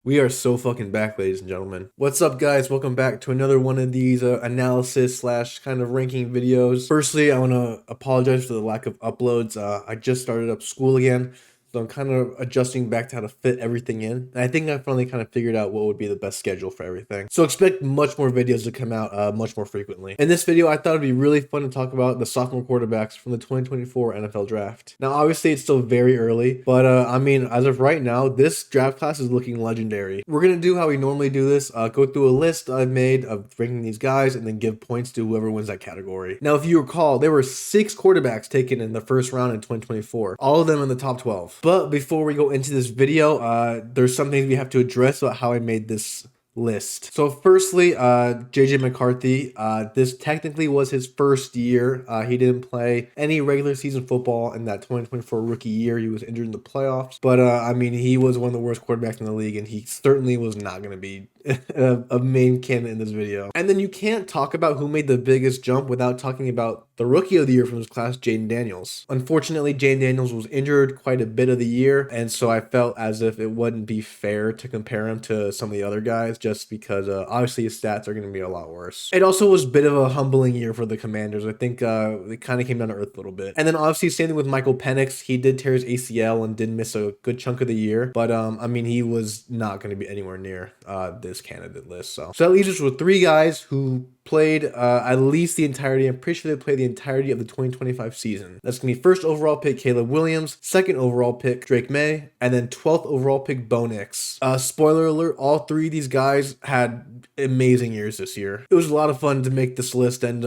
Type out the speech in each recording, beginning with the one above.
We are so fucking back, ladies and gentlemen. What's up, guys? Welcome back to another one of these analysis slash kind of ranking videos. Firstly, I want to apologize for the lack of uploads. I just started up school again, so I'm kind of adjusting back to how to fit everything in. And I think I finally kind of figured out what would be the best schedule for everything. So expect much more videos to come out much more frequently. In this video, I thought it'd be really fun to talk about the sophomore quarterbacks from the 2024 NFL draft. Now, obviously, it's still very early, but I mean, as of right now, this draft class is looking legendary. We're gonna do how we normally do this: go through a list I've made of ranking these guys, and then give points to whoever wins that category. Now, if you recall, there were 6 quarterbacks taken in the first round in 2024, all of them in the top 12. But before we go into this video, there's some things we have to address about how I made this list. So firstly, JJ McCarthy, this technically was his first year. He didn't play any regular season football in that 2024 rookie year. He was injured in the playoffs, but I mean, he was one of the worst quarterbacks in the league, and he certainly was not going to be a main candidate in this video. And then you can't talk about who made the biggest jump without talking about the rookie of the year from this class, Jaden Daniels. Unfortunately, Jaden Daniels was injured quite a bit of the year, and so I felt as if it wouldn't be fair to compare him to some of the other guys just because obviously his stats are going to be a lot worse. It also was a bit of a humbling year for the Commanders. I think it kind of came down to earth a little bit. And then obviously same thing with Michael Penix. He did tear his ACL and did miss a good chunk of the year, but I mean, he was not going to be anywhere near this candidate list. So that leaves us with 3 guys who played at least the entirety. I'm pretty sure they played the entirety of the 2025 season. That's going to be first overall pick Caleb Williams, second overall pick Drake May, and then 12th overall pick Bo Nix. Spoiler alert, all 3 of these guys had amazing years this year. It was a lot of fun to make this list, and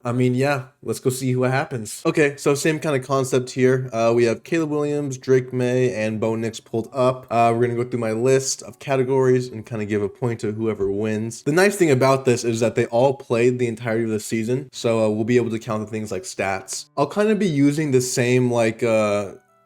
I mean, yeah, let's go see what happens. Okay, so same kind of concept here. We have Caleb Williams, Drake May, and Bo Nix pulled up. We're going to go through my list of categories and kind of give a point to whoever wins. The nice thing about this is that they all played the entirety of the season, so we'll be able to count the things like stats. I'll kind of be using the same, like,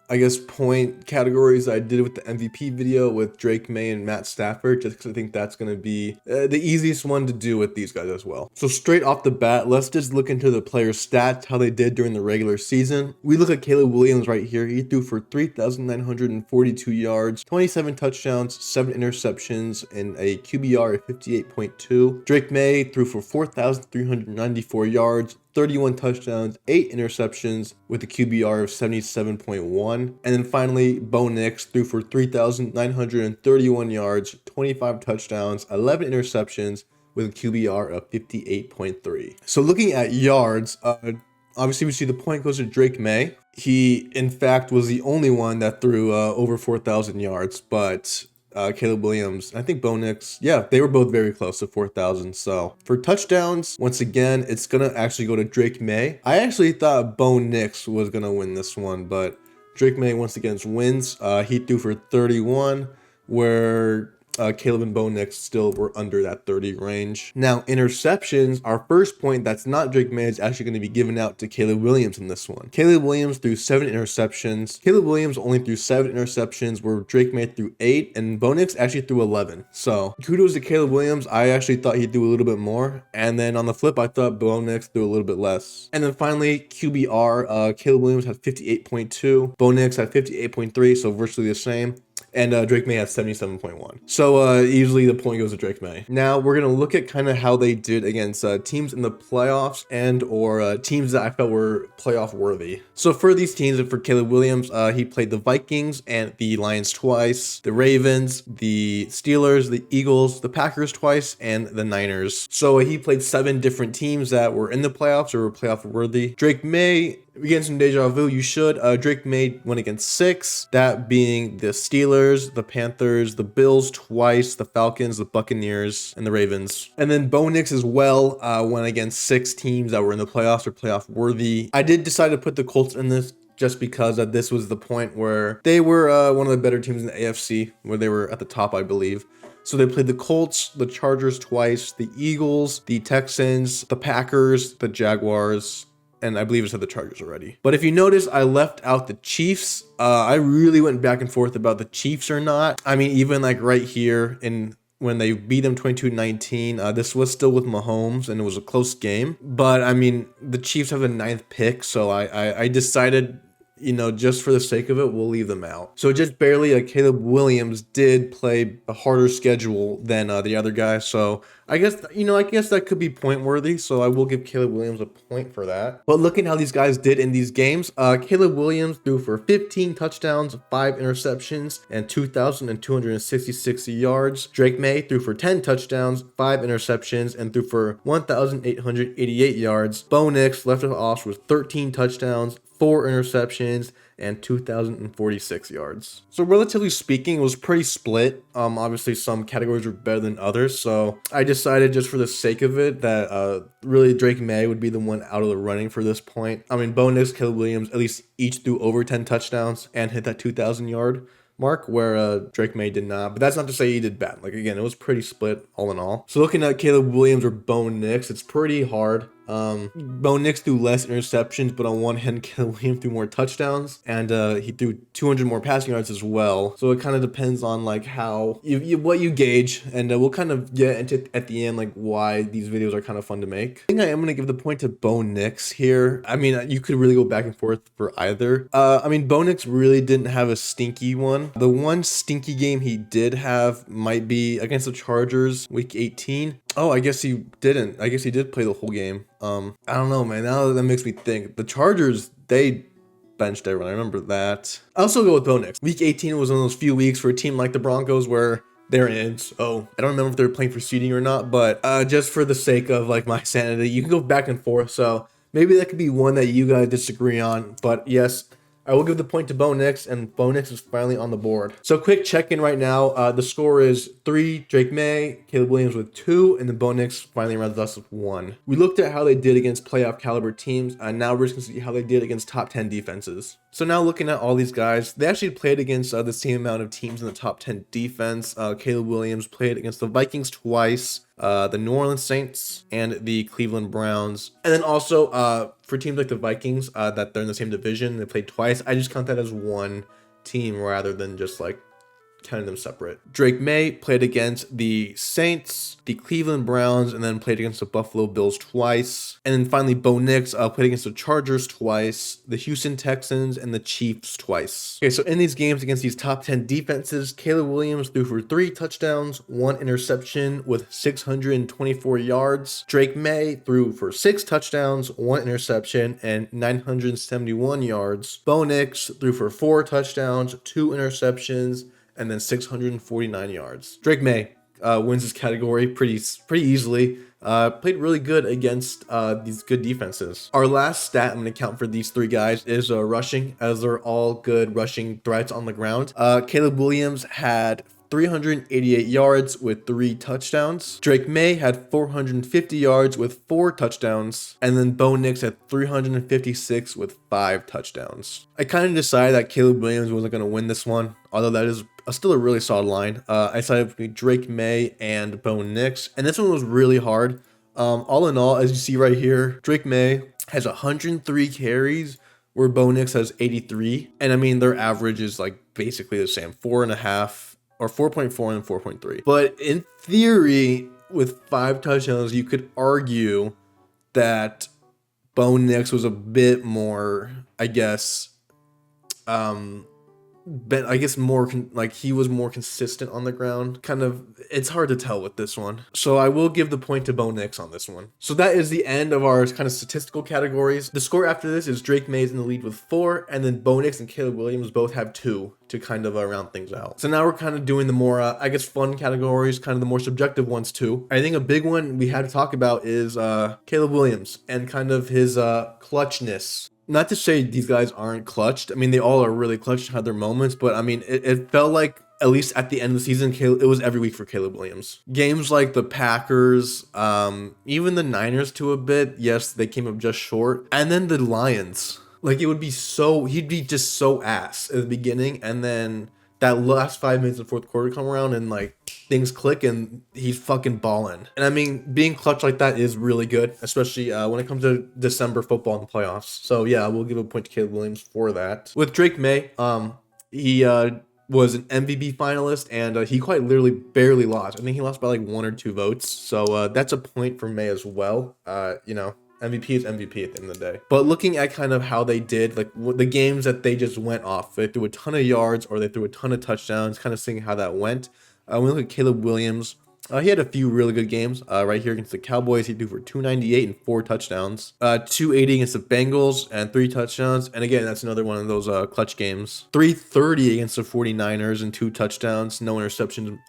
I guess point categories I did with the MVP video with Drake May and Matt Stafford, just because I think that's going to be the easiest one to do with these guys as well. So straight off the bat, let's just look into the players' stats, how they did during the regular season. We look at Caleb Williams right here. He threw for 3,942 yards, 27 touchdowns, 7 interceptions, and a QBR of 58.2. Drake May threw for 4,394 yards, 31 touchdowns, 8 interceptions with a QBR of 77.1. And then finally, Bo Nix threw for 3,931 yards, 25 touchdowns, 11 interceptions with a QBR of 58.3. So looking at yards, obviously we see the point goes to Drake May. He, in fact, was the only one that threw over 4,000 yards, but Caleb Williams, I think Bo Nix, yeah, they were both very close to 4,000. So for touchdowns, once again, it's going to actually go to Drake May. I actually thought Bo Nix was going to win this one, but Drake May once again wins. He threw for 31, where Caleb and Bo Nix still were under that 30 range. Now, interceptions, our first point that's not Drake May is actually going to be given out to Caleb Williams in this one. Caleb Williams threw 7 interceptions. Caleb Williams only threw 7 interceptions, where Drake May threw 8, and Bo Nix actually threw 11. So kudos to Caleb Williams. I actually thought he'd do a little bit more. And then on the flip, I thought Bo Nix threw a little bit less. And then finally, QBR, Caleb Williams had 58.2. Bo Nix had 58.3, so virtually the same. And Drake May had 77.1. So easily the point goes to Drake May. Now we're going to look at kind of how they did against teams in the playoffs and or teams that I felt were playoff worthy. So for these teams, and for Caleb Williams, he played the Vikings and the Lions twice, the Ravens, the Steelers, the Eagles, the Packers twice, and the Niners. So he played 7 different teams that were in the playoffs or were playoff worthy. Drake May, again, some deja vu, you should. Drake May went against 6, that being the Steelers, the Panthers, the Bills twice, the Falcons, the Buccaneers, and the Ravens. And then Bo Nix as well went against 6 teams that were in the playoffs or playoff worthy. I did decide to put the Colts in this just because this was the point where they were one of the better teams in the AFC, where they were at the top, I believe. So they played the Colts, the Chargers twice, the Eagles, the Texans, the Packers, the Jaguars, and I believe it said the Chargers already. But if you notice, I left out the Chiefs. I really went back and forth about the Chiefs or not. I mean, even like right here in when they beat them 22-19, this was still with Mahomes, and it was a close game. But I mean, the Chiefs have the 9th pick, so I decided you know, just for the sake of it, we'll leave them out. So just barely, Caleb Williams did play a harder schedule than the other guy. So I guess, I guess that could be point worthy. So I will give Caleb Williams a point for that. But looking how these guys did in these games, Caleb Williams threw for 15 touchdowns, 5 interceptions, and 2,266 yards. Drake May threw for 10 touchdowns, 5 interceptions, and threw for 1,888 yards. Bo Nix left it off with 13 touchdowns, 4 interceptions, and 2,046 yards. So relatively speaking, it was pretty split. Obviously some categories were better than others, so I decided just for the sake of it that really Drake May would be the one out of the running for this point. I mean, Bo Nix, Caleb Williams, at least each threw over 10 touchdowns and hit that 2,000 yard mark, where Drake May did not. But that's not to say he did bad. Like, again, it was pretty split all in all. So looking at Caleb Williams or Bo Nix, it's pretty hard. Bo Nix threw less interceptions, but on one hand, Caleb Williams threw more touchdowns, and he threw 200 more passing yards as well. So it kind of depends on like how what you gauge, and we'll kind of get into at the end like why these videos are kind of fun to make. I think I am going to give the point to Bo Nix here. I mean, you could really go back and forth for either. I mean, Bo Nix really didn't have a stinky one. The one stinky game he did have might be against the Chargers, week 18. Oh, I guess he didn't. I guess he did play the whole game. I don't know, man. Now that makes me think. The Chargers, they benched everyone. I remember that. I'll also go with Bo Nix. Week 18 was one of those few weeks for a team like the Broncos where they're in. So I don't remember if they were playing for seeding or not, but just for the sake of like my sanity, you can go back and forth. So maybe that could be one that you guys disagree on. But yes, I will give the point to Bo Nix, and Bo Nix is finally on the board. So quick check-in right now. The score is 3, Drake May, Caleb Williams with 2, and then Bo Nix finally rounds us with 1. We looked at how they did against playoff caliber teams, and now we're just going to see how they did against top 10 defenses. So now looking at all these guys, they actually played against the same amount of teams in the top 10 defense. Caleb Williams played against the Vikings twice, the New Orleans Saints, and the Cleveland Browns. And then also for teams like the Vikings that they're in the same division, they played twice. I just count that as one team rather than just like counting them separate. Drake May played against the Saints, the Cleveland Browns, and then played against the Buffalo Bills twice. And then finally, Bo Nix played against the Chargers twice, the Houston Texans, and the Chiefs twice. Okay, so in these games against these top 10 defenses, Caleb Williams threw for 3 touchdowns, 1 interception with 624 yards. Drake May threw for 6 touchdowns, 1 interception, and 971 yards. Bo Nix threw for 4 touchdowns, 2 interceptions, and then 649 yards. Drake May wins this category pretty easily. Played really good against these good defenses. Our last stat I'm going to count for these 3 guys is rushing, as they're all good rushing threats on the ground. Caleb Williams had 388 yards with 3 touchdowns. Drake May had 450 yards with 4 touchdowns. And then Bo Nix had 356 with 5 touchdowns. I kind of decided that Caleb Williams wasn't going to win this one, although that is still a really solid line. I decided between Drake May and Bo Nix, and this one was really hard. All in all, as you see right here, Drake May has 103 carries, where Bo Nix has 83. And I mean, their average is like basically the same, 4.5 or 4.4 and 4.3. But in theory, with 5 touchdowns, you could argue that Bo Nix was a bit more, I guess, but I guess more like he was more consistent on the ground. Kind of, it's hard to tell with this one. So I will give the point to Bo Nix on this one. So that is the end of our kind of statistical categories. The score after this is Drake May's in the lead with 4, and then Bo Nix and Caleb Williams both have 2 to kind of round things out. So now we're kind of doing the more, I guess, fun categories, kind of the more subjective ones too. I think a big one we had to talk about is Caleb Williams and kind of his clutchness. Not to say these guys aren't clutched. I mean, they all are really clutched, had their moments, but I mean, it felt like, at least at the end of the season, it was every week for Caleb Williams. Games like the Packers, even the Niners to a bit, yes, they came up just short. And then the Lions. Like, he'd be just so ass at the beginning, and then that last 5 minutes of the fourth quarter come around and like things click and he's fucking balling. And I mean, being clutch like that is really good, especially when it comes to December football in the playoffs. So yeah, we'll give a point to Caleb Williams for that. With Drake May, he was an MVP finalist, and he quite literally barely lost. I think he lost by like 1 or 2 votes. So that's a point for May as well. You know, MVP is MVP at the end of the day. But looking at kind of how they did, like the games that they just went off, they threw a ton of yards or they threw a ton of touchdowns, kind of seeing how that went. We look at Caleb Williams. He had a few really good games. Right here against the Cowboys, he threw for 298 and 4 touchdowns. 280 against the Bengals and 3 touchdowns. And again, that's another one of those clutch games. 330 against the 49ers and 2 touchdowns, no interceptions.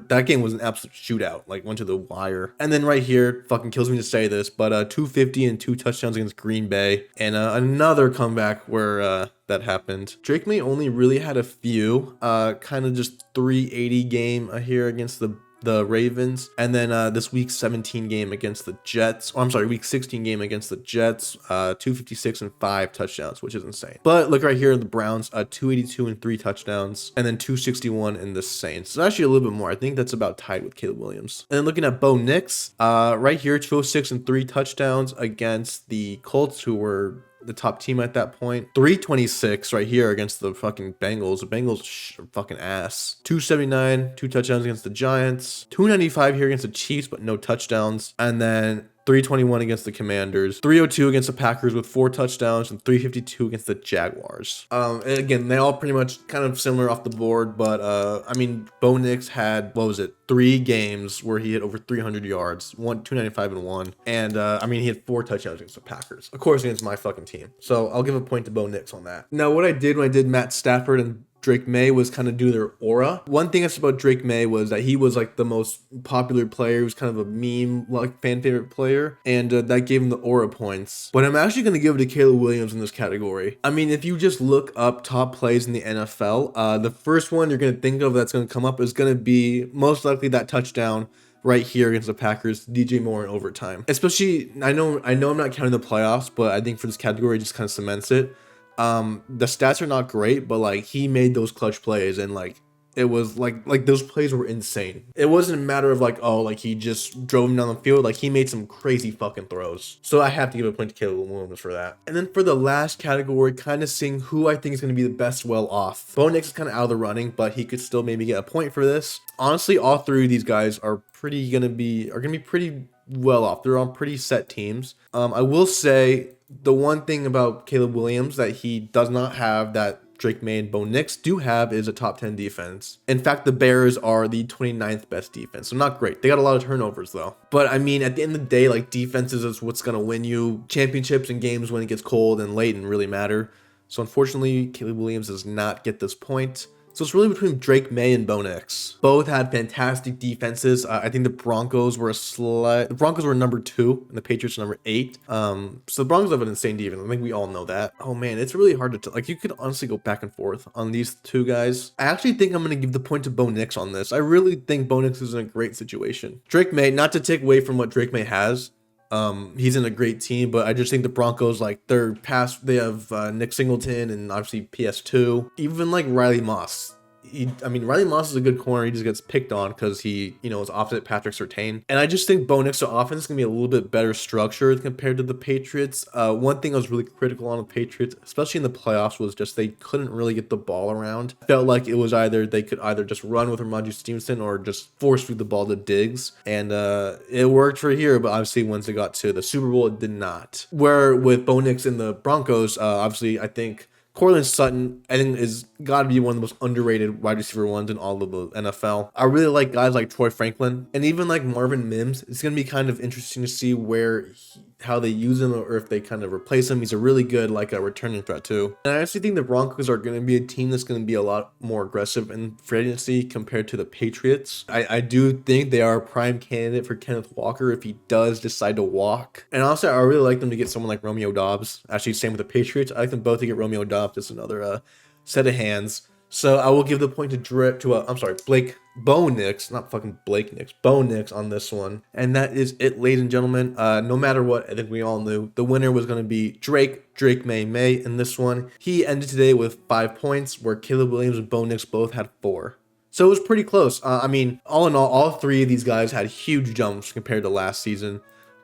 That game was an absolute shootout, like went to the wire. And then right here, fucking kills me to say this, but 250 and 2 touchdowns against Green Bay. And another comeback where that happened. Drake May only really had a few, kind of just 380 game here against the Ravens, and then this week 17 game against the Jets. Oh, I'm sorry, week 16 game against the Jets. 256 and 5 touchdowns, which is insane. But look right here, the Browns, 282 and 3 touchdowns, and then 261 in the Saints. So actually a little bit more. I think that's about tied with Caleb Williams. And then looking at Bo Nix, right here, 206 and 3 touchdowns against the Colts, who were the top team at that point. 326 right here against the fucking Bengals. The Bengals are fucking ass. 279, 2 touchdowns against the Giants. 295 here against the Chiefs, but no touchdowns. And then 321 against the Commanders, 302 against the Packers with 4 touchdowns, and 352 against the Jaguars. And again, they all pretty much kind of similar off the board, but I mean, Bo Nix had, 3 games where he hit over 300 yards, 295 and 1. And I mean, he had 4 touchdowns against the Packers, of course, against my fucking team. So I'll give a point to Bo Nix on that. Now, what I did when I did Matt Stafford and Drake May was kind of do their aura. One thing that's about Drake May was that he was like the most popular player. He was kind of a meme, like fan favorite player, and that gave him the aura points. But I'm actually going to give it to Caleb Williams in this category. I mean, if you just look up top plays in the NFL, the first one you're going to think of that's going to come up is going to be most likely that touchdown right here against the Packers, DJ Moore in overtime. Especially, I know I'm not counting the playoffs, but I think for this category, it just kind of cements it. The stats are not great, but like he made those clutch plays, and like it was like those plays were insane. It wasn't a matter of like, oh, like he just drove him down the field. Like he made some crazy fucking throws. So I have to give a point to Caleb Williams for that. And then for the last category, kind of seeing who I think is going to be the best well off. Bo Nix is kind of out of the running, but he could still maybe get a point for this. Honestly, all 3 of these guys are gonna be pretty well off. They're on pretty set teams. I will say the one thing about Caleb Williams that he does not have that Drake May and Bo Nix do have is a top 10 defense. In fact, the Bears are the 29th best defense, so not great. They got a lot of turnovers though. But I mean, at the end of the day, like defenses is what's gonna win you championships and games when it gets cold and late and really matter. So unfortunately, Caleb Williams does not get this point. So it's really between Drake May and Bo Nix. Both had fantastic defenses. I think the Broncos were number 2 and the Patriots were number 8. So the Broncos have an insane defense. I think we all know that. Oh man, it's really hard to tell. Like you could honestly go back and forth on these 2 guys. I actually think I'm going to give the point to Bo Nix on this. I really think Bo Nix is in a great situation. Drake May, not to take away from what Drake May has, he's in a great team, but I just think the Broncos, like they have Nick Singleton and obviously PS2, even like Riley Moss. Riley Moss is a good corner. He just gets picked on because he, is opposite Patrick Surtain. And I just think Bo Nix's offense is going to be a little bit better structured compared to the Patriots. One thing I was really critical on the Patriots, especially in the playoffs, was just they couldn't really get the ball around. Felt like it was they could either just run with Ramondre Stevenson or just force through the ball to Diggs. And it worked for here, but obviously once it got to the Super Bowl, it did not. Where with Bo Nix and the Broncos, obviously I think Courtland Sutton, I think, is got to be one of the most underrated wide receiver ones in all of the NFL. I really like guys like Troy Franklin and even like Marvin Mims. It's going to be kind of interesting to see how they use him or if they kind of replace him. He's a really good like a returning threat too. And I actually think the Broncos are going to be a team that's going to be a lot more aggressive in free agency compared to the Patriots. I do think they are a prime candidate for Kenneth Walker if he does decide to walk. And also, I really like them to get someone like Romeo Doubs. Actually, same with the Patriots. I like them both to get Romeo Doubs. Just another set of hands. So I will give the point to Bo Nix, not fucking Blake Nix, Bo Nix on this one. And that is it, ladies and gentlemen. No matter what, I think we all knew the winner was going to be Drake May in this one. He ended today with 5 points, where Caleb Williams and Bo Nix both had 4. So it was pretty close. All in all 3 of these guys had huge jumps compared to last season.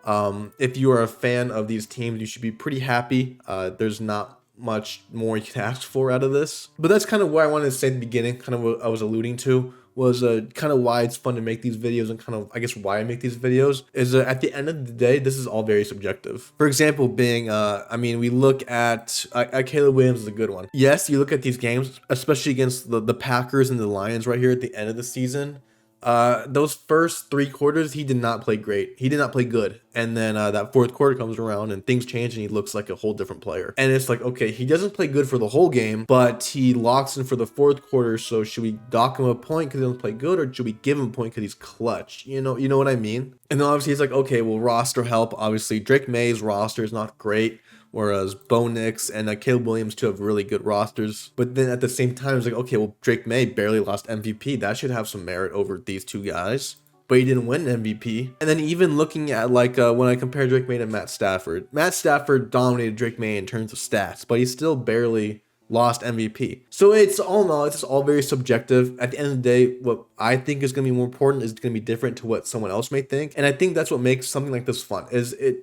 If you are a fan of these teams, you should be pretty happy. There's not much more you can ask for out of this. But that's kind of what I wanted to say at the beginning, kind of what I was alluding to, was kind of why it's fun to make these videos, and kind of, I guess, why I make these videos is at the end of the day, this is all very subjective. For example, being, I mean, we look at Caleb Williams is a good one. Yes, you look at these games, especially against the Packers and the Lions right here at the end of the season. Those first 3 quarters, he did not play great. He did not play good. And then that fourth quarter comes around and things change and he looks like a whole different player. And it's like, okay, he doesn't play good for the whole game, but he locks in for the fourth quarter. So should we dock him a point because he doesn't play good, or should we give him a point because he's clutch? You know what I mean? And then obviously he's like, okay, well, roster help. Obviously, Drake May's roster is not great, whereas Bo Nix and Caleb Williams too have really good rosters. But then at the same time, it's like, okay, well, Drake May barely lost MVP. That should have some merit over these two guys. But he didn't win MVP. And then even looking at like when I compare Drake May to Matt Stafford dominated Drake May in terms of stats, but he still barely lost MVP. So it's all in all, it's just all very subjective. At the end of the day, what I think is going to be more important is going to be different to what someone else may think. And I think that's what makes something like this fun.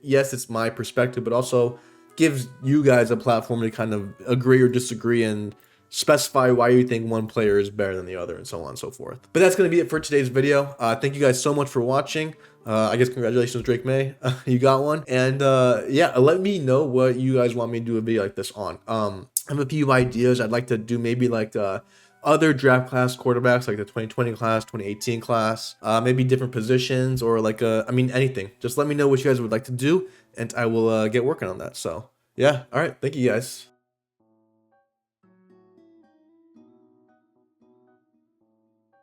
Yes, it's my perspective, but also gives you guys a platform to kind of agree or disagree and specify why you think one player is better than the other, and so on and so forth. But that's going to be it for today's video. Thank you guys so much for watching. I guess congratulations, Drake May. You got one. And yeah, let me know what you guys want me to do a video like this on. I have a few ideas. I'd like to do maybe like other draft class quarterbacks, like the 2020 class, 2018 class, maybe different positions, or like I mean, anything. Just let me know what you guys would like to do, and I will get working on that. So yeah, all right, thank you guys.